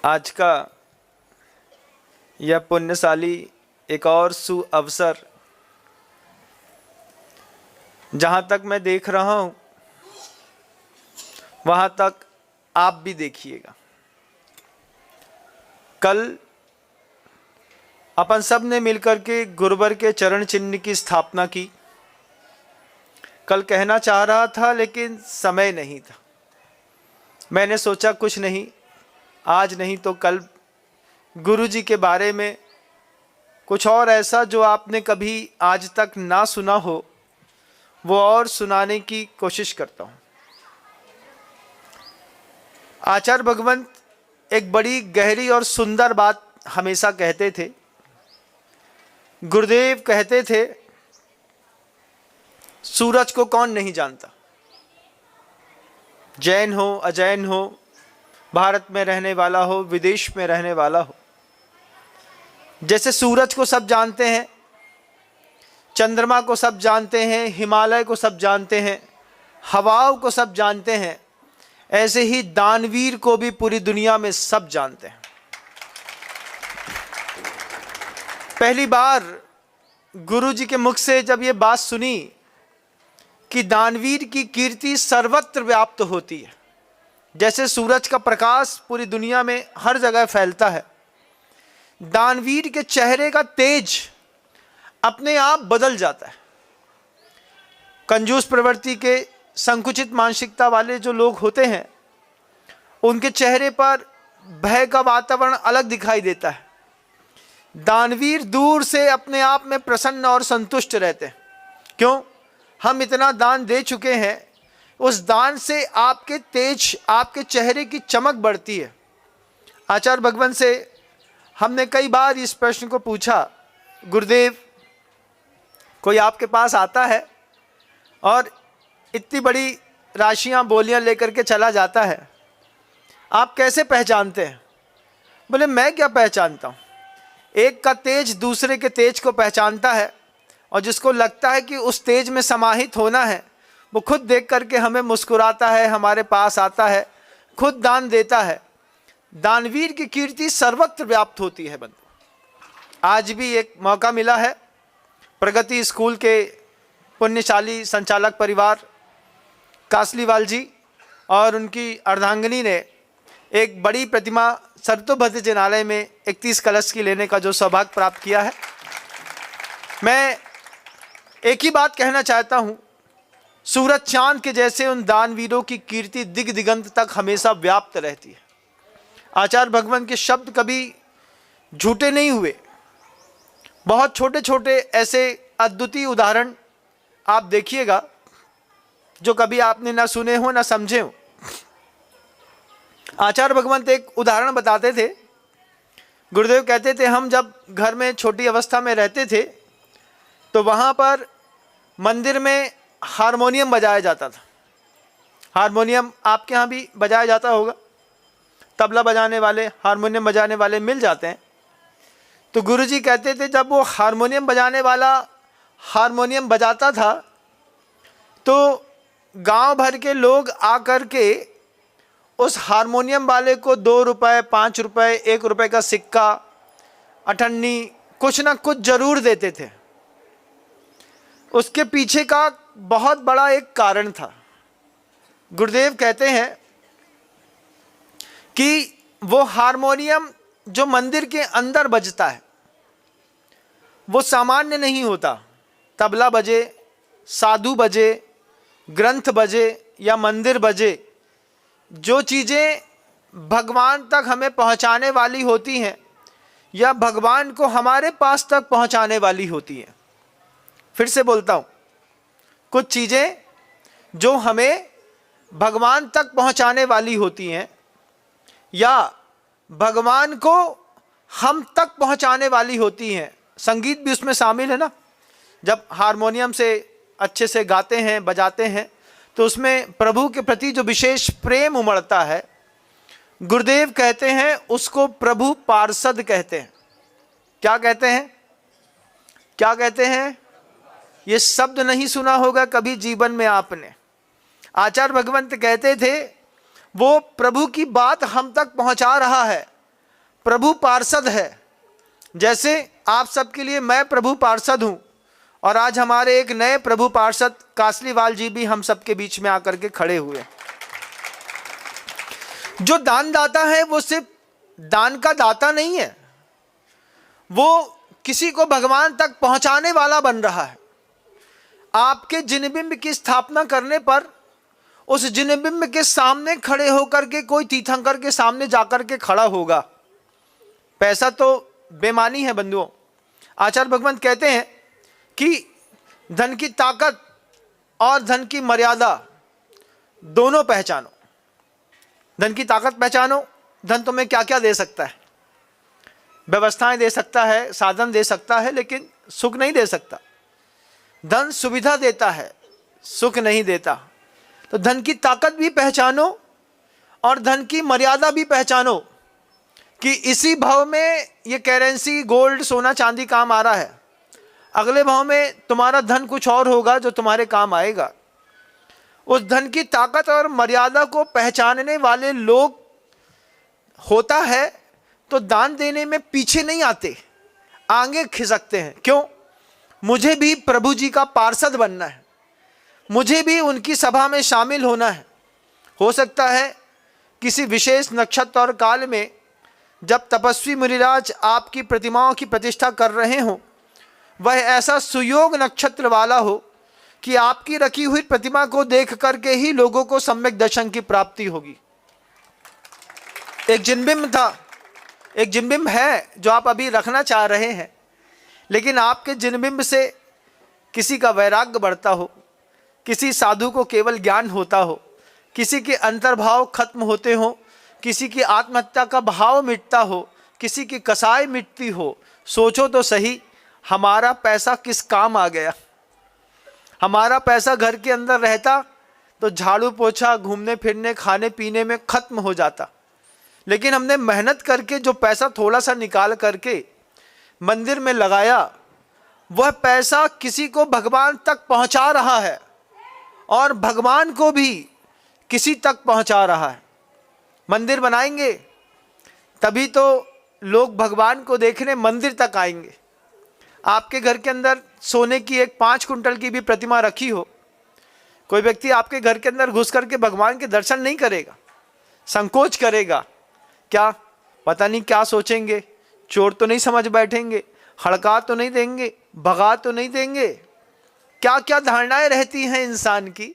आज का यह पुण्यशाली एक और सुअवसर, जहाँ तक मैं देख रहा हूँ वहाँ तक आप भी देखिएगा। कल अपन सब ने मिलकर के गुरुवर के चरण चिन्ह की स्थापना की। कल कहना चाह रहा था लेकिन समय नहीं था। मैंने सोचा कुछ नहीं, आज नहीं तो कल गुरु जी के बारे में कुछ और ऐसा जो आपने कभी आज तक ना सुना हो वो और सुनाने की कोशिश करता हूँ। आचार्य भगवंत एक बड़ी गहरी और सुंदर बात हमेशा कहते थे। गुरुदेव कहते थे, सूरज को कौन नहीं जानता, जैन हो अजैन हो, भारत में रहने वाला हो विदेश में रहने वाला हो। जैसे सूरज को सब जानते हैं, चंद्रमा को सब जानते हैं, हिमालय को सब जानते हैं, हवाओं को सब जानते हैं, ऐसे ही दानवीर को भी पूरी दुनिया में सब जानते हैं। पहली बार गुरु जी के मुख से जब ये बात सुनी कि दानवीर की कीर्ति सर्वत्र व्याप्त होती है, जैसे सूरज का प्रकाश पूरी दुनिया में हर जगह फैलता है, दानवीर के चेहरे का तेज अपने आप बदल जाता है। कंजूस प्रवृत्ति के, संकुचित मानसिकता वाले जो लोग होते हैं, उनके चेहरे पर भय का वातावरण अलग दिखाई देता है। दानवीर दूर से अपने आप में प्रसन्न और संतुष्ट रहते हैं। क्यों? हम इतना दान दे चुके हैं, उस दान से आपके तेज, आपके चेहरे की चमक बढ़ती है। आचार्य भगवंत से हमने कई बार इस प्रश्न को पूछा, गुरुदेव कोई आपके पास आता है और इतनी बड़ी राशियां बोलियां लेकर के चला जाता है, आप कैसे पहचानते हैं? बोले मैं क्या पहचानता हूँ, एक का तेज दूसरे के तेज को पहचानता है, और जिसको लगता है कि उस तेज में समाहित होना है वो खुद देख करके हमें मुस्कुराता है, हमारे पास आता है, खुद दान देता है। दानवीर की कीर्ति सर्वत्र व्याप्त होती है बंधु। आज भी एक मौका मिला है, प्रगति स्कूल के पुण्यशाली संचालक परिवार कासलीवाल जी और उनकी अर्धांगिनी ने एक बड़ी प्रतिमा सर्वतोभद्र जिनालय में 31 कलश की लेने का जो सौभाग्य प्राप्त किया है। मैं एक ही बात कहना चाहता हूँ, सूरज चांद के जैसे उन दानवीरों की कीर्ति दिग दिगंत तक हमेशा व्याप्त रहती है। आचार्य भगवंत के शब्द कभी झूठे नहीं हुए। बहुत छोटे छोटे ऐसे अद्वितीय उदाहरण आप देखिएगा जो कभी आपने ना सुने हो ना समझे हो। आचार्य भगवंत एक उदाहरण बताते थे। गुरुदेव कहते थे, हम जब घर में छोटी अवस्था में रहते थे तो वहाँ पर मंदिर में हारमोनियम बजाया जाता था। हारमोनियम आपके यहाँ भी बजाया जाता होगा, तबला बजाने वाले, हारमोनियम बजाने वाले मिल जाते हैं। तो गुरुजी कहते थे जब वो हारमोनियम बजाने वाला हारमोनियम बजाता था तो गांव भर के लोग आकर के उस हारमोनियम वाले को 2 रुपए, 5 रुपए, 1 रुपए का सिक्का, अठन्नी, कुछ ना कुछ जरूर देते थे। उसके पीछे का बहुत बड़ा एक कारण था। गुरुदेव कहते हैं कि वो हारमोनियम जो मंदिर के अंदर बजता है वो सामान्य नहीं होता। तबला बजे, साधु बजे, ग्रंथ बजे या मंदिर बजे, जो चीज़ें भगवान तक हमें पहुंचाने वाली होती हैं या भगवान को हमारे पास तक पहुंचाने वाली होती हैं। फिर से बोलता हूँ, कुछ चीज़ें जो हमें भगवान तक पहुंचाने वाली होती हैं या भगवान को हम तक पहुंचाने वाली होती हैं। संगीत भी उसमें शामिल है ना। जब हारमोनियम से अच्छे से गाते हैं, बजाते हैं, तो उसमें प्रभु के प्रति जो विशेष प्रेम उमड़ता है, गुरुदेव कहते हैं उसको प्रभु पार्षद कहते हैं। क्या कहते हैं? क्या कहते हैं? ये शब्द नहीं सुना होगा कभी जीवन में आपने। आचार्य भगवंत कहते थे वो प्रभु की बात हम तक पहुंचा रहा है, प्रभु पार्षद है। जैसे आप सबके लिए मैं प्रभु पार्षद हूं, और आज हमारे एक नए प्रभु पार्षद कासलीवाल जी भी हम सबके बीच में आकर के खड़े हुए। जो दानदाता है वो सिर्फ दान का दाता नहीं है, वो किसी को भगवान तक पहुंचाने वाला बन रहा है। आपके जिनबिंब की स्थापना करने पर उस जिनबिंब के सामने खड़े होकर के कोई तीर्थंकर के सामने जाकर के खड़ा होगा। पैसा तो बेमानी है बंधुओं। आचार्य भगवंत कहते हैं कि धन की ताकत और धन की मर्यादा दोनों पहचानो। धन की ताकत पहचानो। धन तुम्हें क्या क्या दे सकता है? व्यवस्थाएं दे सकता है, साधन दे सकता है, लेकिन सुख नहीं दे सकता। धन सुविधा देता है, सुख नहीं देता। तो धन की ताकत भी पहचानो और धन की मर्यादा भी पहचानो कि इसी भाव में ये करेंसी, गोल्ड, सोना, चांदी काम आ रहा है, अगले भाव में तुम्हारा धन कुछ और होगा जो तुम्हारे काम आएगा। उस धन की ताकत और मर्यादा को पहचानने वाले लोग होता है तो दान देने में पीछे नहीं आते, आगे खिसकते हैं। क्यों? मुझे भी प्रभु जी का पार्षद बनना है, मुझे भी उनकी सभा में शामिल होना है। हो सकता है किसी विशेष नक्षत्र और काल में जब तपस्वी मुनिराज आपकी प्रतिमाओं की प्रतिष्ठा कर रहे हों, वह ऐसा सुयोग नक्षत्र वाला हो कि आपकी रखी हुई प्रतिमा को देख करके ही लोगों को सम्यक दर्शन की प्राप्ति होगी। एक जिनबिंब था, एक जिनबिंब है जो आप अभी रखना चाह रहे हैं, लेकिन आपके जिनबिंब से किसी का वैराग्य बढ़ता हो, किसी साधु को केवल ज्ञान होता हो, किसी के अंतर्भाव खत्म होते हो, किसी की आत्महत्या का भाव मिटता हो, किसी की कसाई मिटती हो। सोचो तो सही, हमारा पैसा किस काम आ गया? हमारा पैसा घर के अंदर रहता तो झाड़ू पोछा, घूमने फिरने, खाने पीने में खत्म हो जाता। लेकिन हमने मेहनत करके जो पैसा थोड़ा सा निकाल करके मंदिर में लगाया, वह पैसा किसी को भगवान तक पहुंचा रहा है और भगवान को भी किसी तक पहुंचा रहा है। मंदिर बनाएंगे तभी तो लोग भगवान को देखने मंदिर तक आएंगे। आपके घर के अंदर सोने की एक 5 कुंटल की भी प्रतिमा रखी हो, कोई व्यक्ति आपके घर के अंदर घुस करके भगवान के दर्शन नहीं करेगा, संकोच करेगा। क्या पता नहीं क्या सोचेंगे, चोर तो नहीं समझ बैठेंगे, हड़का तो नहीं देंगे, भगा तो नहीं देंगे। क्या क्या धारणाएं रहती हैं इंसान की।